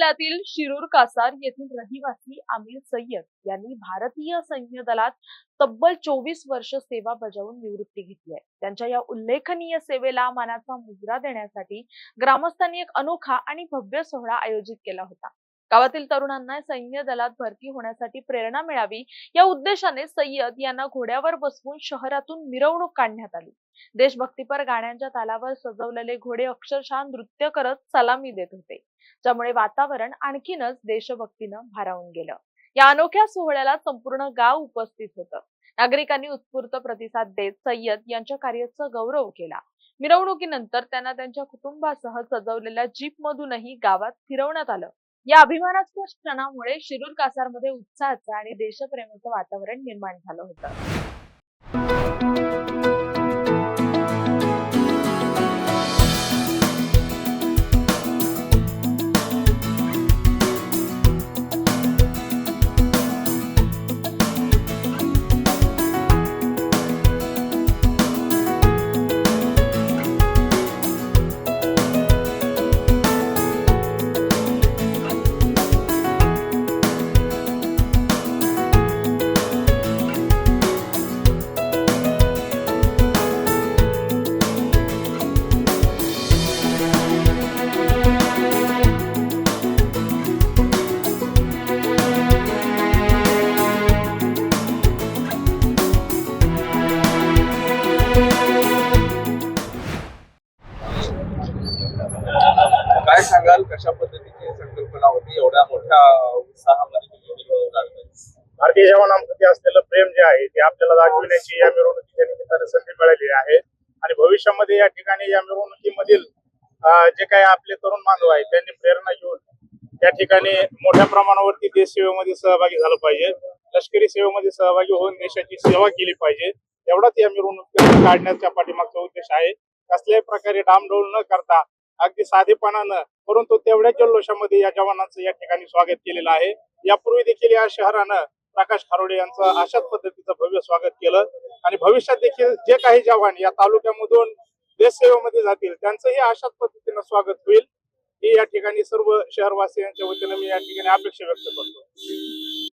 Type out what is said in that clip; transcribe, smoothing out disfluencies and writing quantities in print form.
जिल्ह्यातील शिरूर कासार येथील रहिवासी आमिर सय्यद यांनी भारतीय सैन्य दलात तब्बल 24 वर्ष सेवा बजावून निवृत्ती घेतली आहे। त्यांच्या या उल्लेखनीय सेवेला मानाचा मुजरा देण्यासाठी ग्रामस्थांनी एक अनोखा आणि भव्य सोहळा आयोजित केला होता। गावातील तरुणांना सैन्य दलात भरती होण्यासाठी प्रेरणा मिळावी या उद्देशाने सय्यद यांना घोड्यावर बसवून शहरातून मिरवणूक काढण्यात आली। देशभक्तीपर गाण्यांच्या तालावर सजवलेले घोडे अक्षरशः नृत्य करत सलामी देत होते, ज्यामुळे वातावरण आणखीनच देशभक्तीनं भारावून गेलं। या अनोख्या सोहळ्याला संपूर्ण गाव उपस्थित होतं। नागरिकांनी उत्स्फूर्त प्रतिसाद देत सय्यद यांच्या कार्याचा गौरव केला। मिरवणुकीनंतर त्यांना त्यांच्या कुटुंबासह सजवलेल्या जीपमधूनही गावात फिरवण्यात आलं। या अभिमानास्पद क्षणामुळे शिरूर कासारमध्ये उत्साहाचं आणि देशप्रेमाचं वातावरण निर्माण झालं होतं। काय सांगाल, कशा पद्धतीची संकल्पना होती, एवढ्या मोठ्या उत्साहामध्ये तुम्ही मिरवणूक काढताय? भारतीय जवानांप्रती असलेलं प्रेम जे आहे ते आपल्याला दाखविण्याची या मिरवणुकीच्या निमित्ताने संधी मिळालेली आहे। आणि भविष्यामध्ये या ठिकाणी या मिरवणुकीमधील जे काही आपले तरुण बांधव आहेत त्यांनी प्रेरणा घेऊन त्या ठिकाणी मोठ्या प्रमाणावरती देश सेवेमध्ये सहभागी झालं पाहिजे, लष्करी सेवेमध्ये सहभागी होऊन देशाची सेवा केली पाहिजे, एवढाच या मिरवणूक काढण्याच्या पाठीमागचा उद्देश आहे। कसल्याही प्रकारे डामडोल न करता अगदी साधेपणानं परंतु तेवढ्या जल्लोषामध्ये या जवानांचं या ठिकाणी स्वागत केलेलं आहे। यापूर्वी देखील या शहरानं प्रकाश खारोडे यांचं अशाच पद्धतीचं भव्य स्वागत केलं आणि भविष्यात देखील जे काही जवान या तालुक्यामधून देश सेवेमध्ये जातील त्यांचंही अशाच पद्धतीनं स्वागत होईल ही या ठिकाणी सर्व शहरवासियांच्या वतीनं मी या ठिकाणी अपेक्षा व्यक्त करतो।